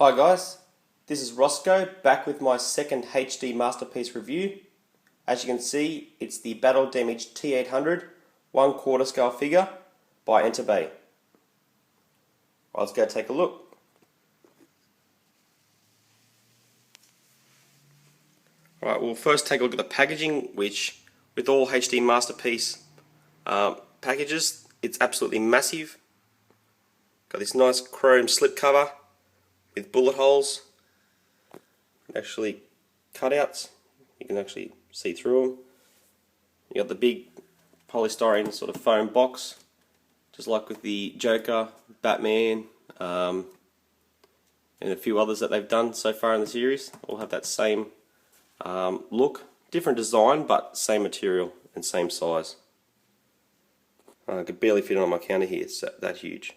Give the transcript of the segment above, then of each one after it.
Hi guys, this is Roscoe back with my second HD Masterpiece review. As you can see, it's the Battle Damaged T800 1/4 scale figure by Enterbay. Let's go take a look. Alright, we'll first take a look at the packaging, which with all HD Masterpiece packages, it's absolutely massive. Got this nice chrome slipcover with bullet holes, actually cutouts. You can actually see through them. You got the big polystyrene sort of foam box, just like with the Joker, Batman, and a few others that they've done so far in the series. All have that same look, different design, but same material and same size. I could barely fit it on my counter here. It's that huge.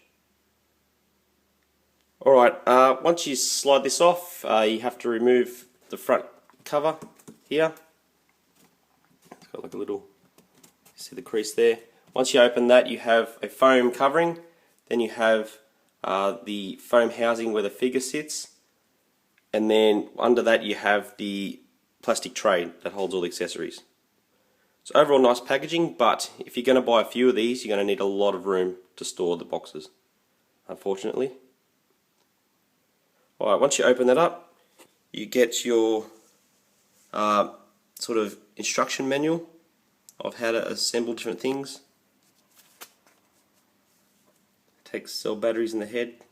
Alright, once you slide this off, you have to remove the front cover here. It's got like a little, see the crease there. Once you open that, you have a foam covering, then you have the foam housing where the figure sits, and then under that you have the plastic tray that holds all the accessories. So overall nice packaging, but if you're going to buy a few of these, you're going to need a lot of room to store the boxes, unfortunately. Alright, once you open that up, you get your sort of instruction manual of how to assemble different things. Takes cell batteries in the head,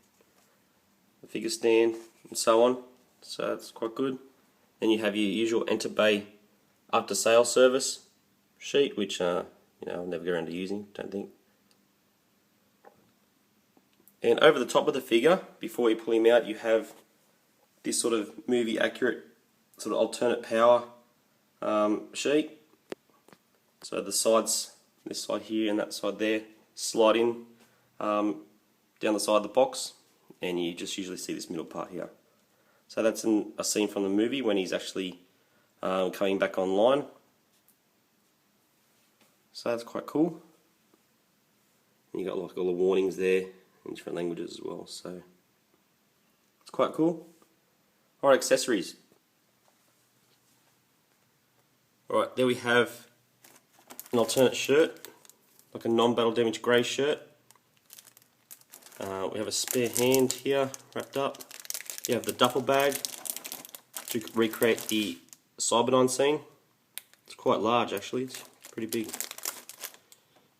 the figure stand, and so on. So that's quite good. Then you have your usual Enterbay after sales service sheet, which I'll never get around to using, don't think. And over the top of the figure, before you pull him out, you have this sort of movie accurate sort of alternate power sheet. So the sides, this side here and that side there, slide in down the side of the box, and you just usually see this middle part here. So that's a scene from the movie when he's actually coming back online. So that's quite cool. And you got like all the warnings there in different languages as well, so it's quite cool. Alright, accessories. Alright, there we have an alternate shirt, like a non-battle damaged grey shirt. We have a spare hand here wrapped up. You have the duffel bag to recreate the Cyberdyne scene. It's quite large actually, it's pretty big.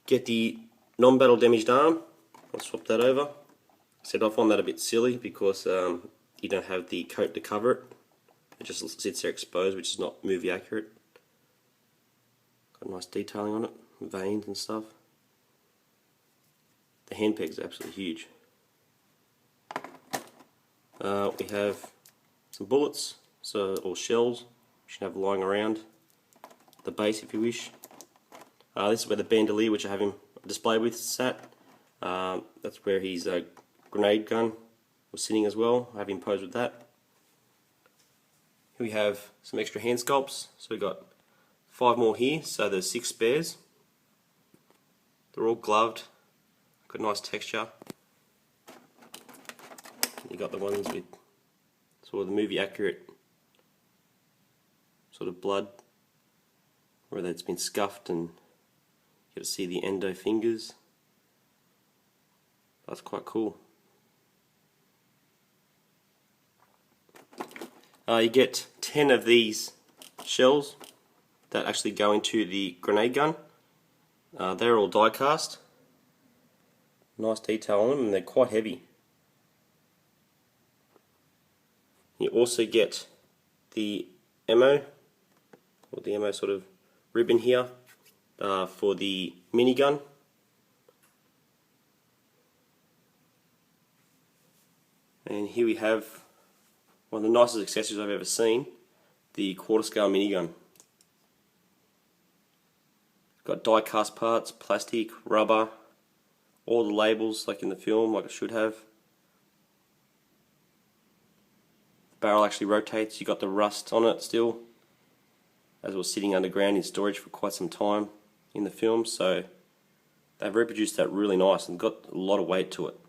Get the non-battle damaged arm. I'll swap that over. I find that a bit silly because you don't have the coat to cover it. It just sits there exposed, which is not movie accurate. Got nice detailing on it, veins and stuff. The hand pegs are absolutely huge. We have some bullets, or shells, you should have lying around the base if you wish. This is where the bandolier, which I have him displayed with, sat. That's where his grenade gun was sitting as well. I have him posed with that. Here we have some extra hand sculpts. So we've got 5 more here, so there's 6 spares. They're all gloved, got nice texture. You got the ones with sort of the movie accurate sort of blood, where it's been scuffed, and you get to see the endo fingers. That's quite cool. You get 10 of these shells that actually go into the grenade gun. They're all die cast. Nice detail on them, and they're quite heavy. You also get the ammo, or the ammo sort of ribbon here for the minigun. And here we have one of the nicest accessories I've ever seen, the 1/4 scale minigun. Got die cast parts, plastic, rubber, all the labels like in the film, like it should have. The barrel actually rotates, you got the rust on it still, as it was sitting underground in storage for quite some time in the film, so they've reproduced that really nice and got a lot of weight to it.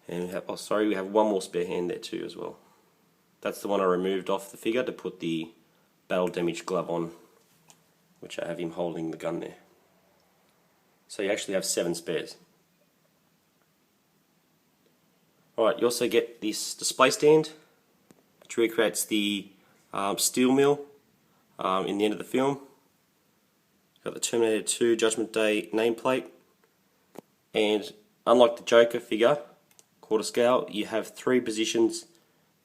And we have, oh sorry, we have one more spare hand there too as well. That's the one I removed off the figure to put the battle damage glove on, which I have him holding the gun there. So you actually have 7 spares. Alright, you also get this display stand, which recreates the steel mill in the end of the film. Got the Terminator 2 Judgment Day nameplate, and unlike the Joker figure, quarter scale, you have 3 positions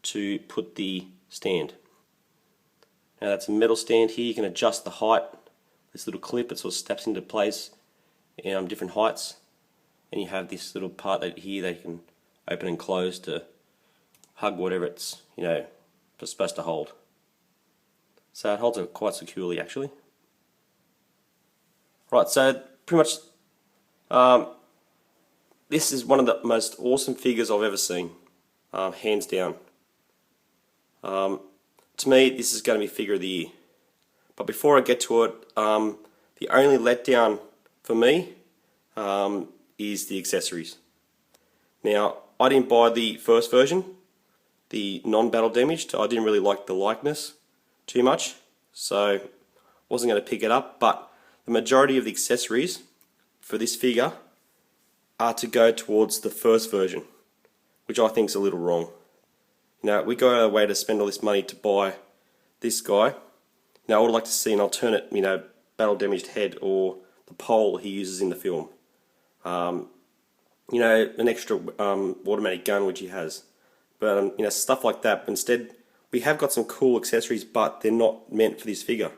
to put the stand. Now that's a metal stand here, you can adjust the height. This little clip, it sort of steps into place in different heights, and you have this little part that here they can open and close to hug whatever it's supposed to hold. So it holds it quite securely actually. Right, so pretty much this is one of the most awesome figures I've ever seen, hands down. To me, this is going to be figure of the year. But before I get to it, the only letdown for me is the accessories. Now, I didn't buy the first version, the non-battle damaged. I didn't really like the likeness too much, so wasn't going to pick it up. But the majority of the accessories for this figure are to go towards the first version, which I think is a little wrong. We go our way to spend all this money to buy this guy. Now I would like to see an alternate, battle damaged head or the pole he uses in the film. An extra automatic gun which he has. But stuff like that. But instead, we have got some cool accessories, but they're not meant for this figure.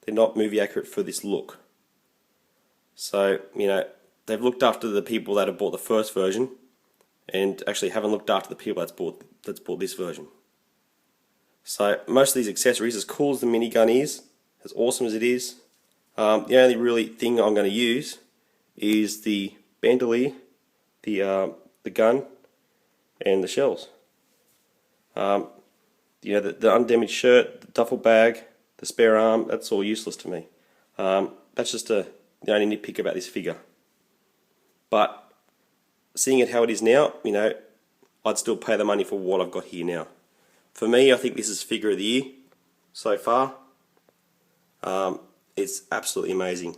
They're not movie accurate for this look. So, they've looked after the people that have bought the first version, and actually haven't looked after the people that's bought this version. So most of these accessories, as cool as the minigun is, as awesome as it is, the only really thing I'm going to use is the bandolier, the gun, and the shells. The undamaged shirt, the duffel bag, the spare arm, that's all useless to me. That's just the only nitpick about this figure. But seeing it how it is now, I'd still pay the money for what I've got here now. For me, I think this is figure of the year so far. It's absolutely amazing.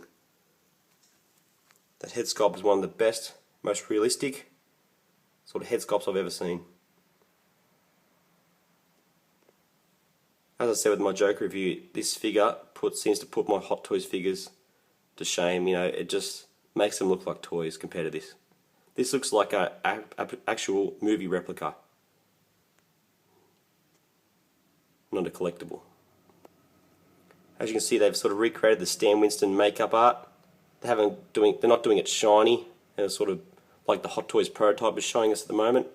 That head sculpt is one of the best, most realistic sort of head sculpts I've ever seen. As I said with my Joker review, this figure seems to put my Hot Toys figures to shame. It just makes them look like toys compared to this. This looks like an actual movie replica, not a collectible. As you can see, they've sort of recreated the Stan Winston makeup art. They're not doing it shiny, and it's sort of like the Hot Toys prototype is showing us at the moment,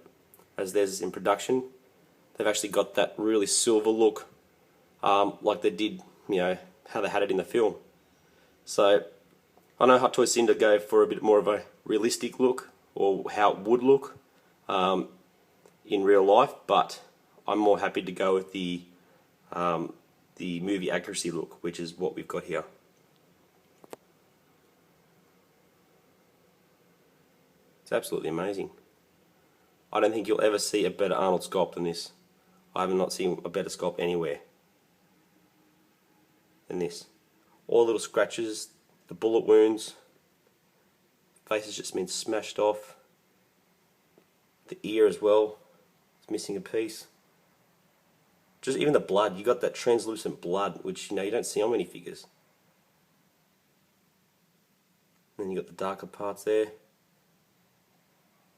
as theirs is in production. They've actually got that really silver look, like they did, how they had it in the film. So I know Hot Toys seem to go for a bit more of a realistic look, or how it would look in real life, but I'm more happy to go with the movie accuracy look, which is what we've got here. It's absolutely amazing. I don't think you'll ever see a better Arnold sculpt than this. I have not seen a better sculpt anywhere than this. All the little scratches, the bullet wounds, face has just been smashed off. The ear as well, it's missing a piece. Just even the blood, you got that translucent blood, which you don't see on many figures. And then you got the darker parts there,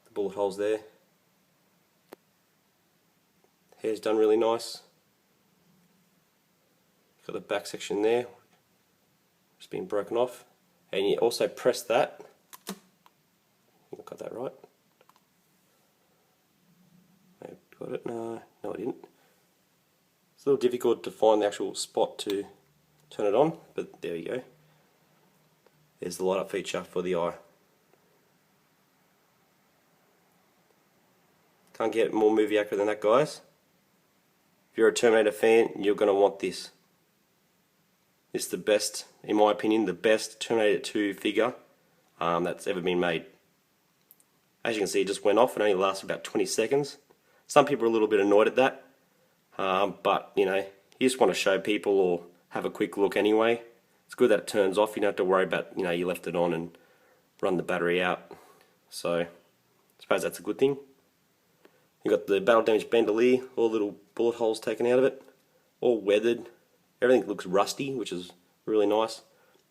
the bullet holes there. Hair's done really nice. Got the back section there, just been broken off, and you also press that. I got that right. I got it. No, I didn't. It's a little difficult to find the actual spot to turn it on, but there you go. There's the light up feature for the eye. Can't get more movie accurate than that, guys. If you're a Terminator fan, you're going to want this. It's the best, in my opinion, the best Terminator 2 figure that's ever been made. As you can see, it just went off and only lasted about 20 seconds. Some people are a little bit annoyed at that, but you know, you just want to show people or have a quick look anyway. It's good that it turns off. You don't have to worry about, you know, you left it on and run the battery out. So I suppose that's a good thing. You got the battle damaged bandolier, all the little bullet holes taken out of it, all weathered. Everything looks rusty, which is really nice.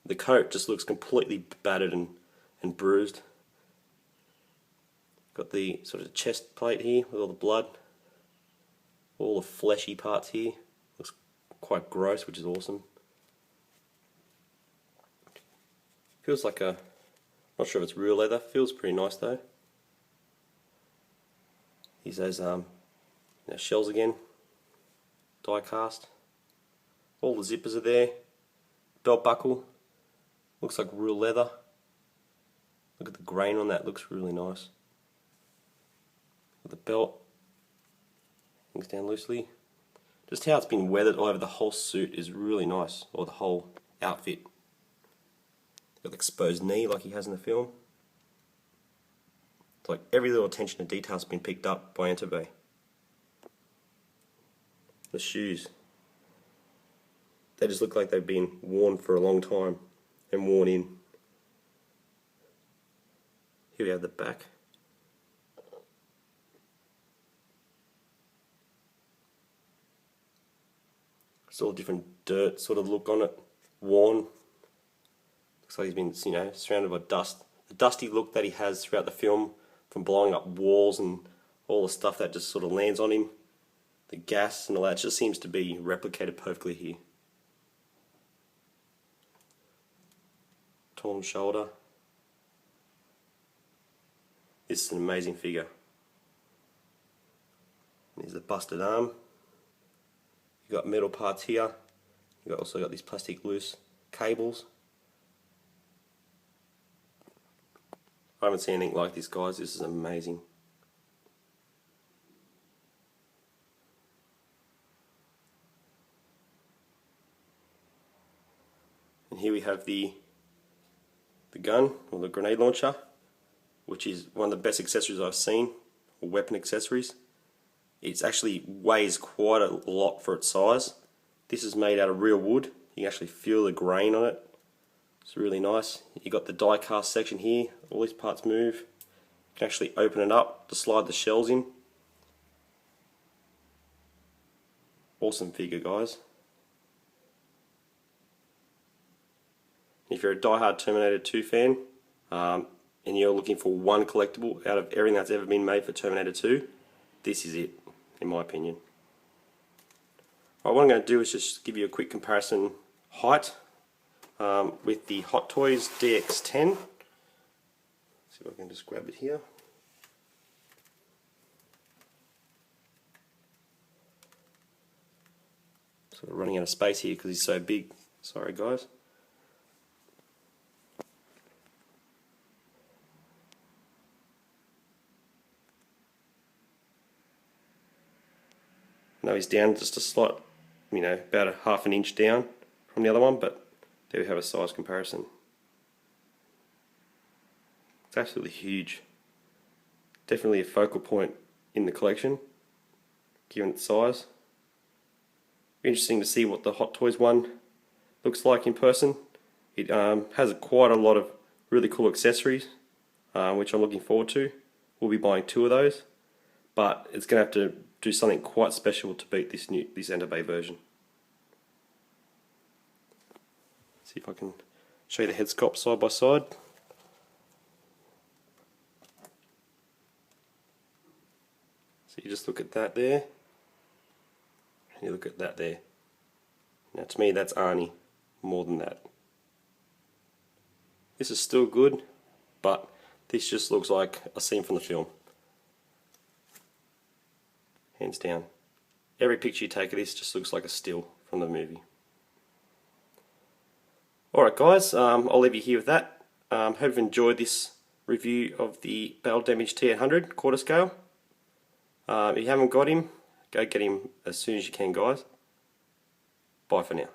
The coat just looks completely battered and bruised. Got the sort of chest plate here with all the blood, all the fleshy parts here. Looks quite gross, which is awesome. Feels like a, not sure if it's real leather. Feels pretty nice though. Here's those you know, shells again, die cast. All the zippers are there. Belt buckle, looks like real leather. Look at the grain on that, looks really nice. Got the belt, hangs down loosely. Just how it's been weathered all over the whole suit is really nice, or the whole outfit. Got the exposed knee like he has in the film. It's like every little attention to detail has been picked up by Enterbay. The shoes, they just look like they've been worn for a long time and worn in. Here we have the back. It's all different dirt sort of look on it, worn. Looks like he's been, you know, surrounded by dust. The dusty look that he has throughout the film, from blowing up walls and all the stuff that just sort of lands on him, the gas and all that, just seems to be replicated perfectly here. Torn shoulder. This is an amazing figure. There's the busted arm. You've got metal parts here. You've also got these plastic loose cables. I haven't seen anything like this, guys. This is amazing. And here we have the gun, or the grenade launcher, which is one of the best accessories I've seen, or weapon accessories. It actually weighs quite a lot for its size. This is made out of real wood. You can actually feel the grain on it. It's really nice. You got the die cast section here. All these parts move. You can actually open it up to slide the shells in. Awesome figure, guys. If you're a die-hard Terminator 2 fan, and you're looking for one collectible out of everything that's ever been made for Terminator 2, this is it, in my opinion. Right, what I'm going to do is just give you a quick comparison height with the Hot Toys DX10. See if I can just grab it here. Sort of running out of space here because he's so big. Sorry, guys. Now he's down just a slight, you know, about a half an inch down from the other one, but there we have a size comparison. It's absolutely huge. Definitely a focal point in the collection, given its size. Interesting to see what the Hot Toys one looks like in person. It has quite a lot of really cool accessories, which I'm looking forward to. We'll be buying 2 of those, but it's going to have to do something quite special to beat this Enterbay version. See if I can show you the head sculpt side by side. So you just look at that there, and you look at that there. Now to me that's Arnie, more than that. This is still good, but this just looks like a scene from the film. Hands down. Every picture you take of this just looks like a still from the movie. Alright guys, I'll leave you here with that. Hope you've enjoyed this review of the Battle Damage T800 quarter scale. If you haven't got him, go get him as soon as you can, guys. Bye for now.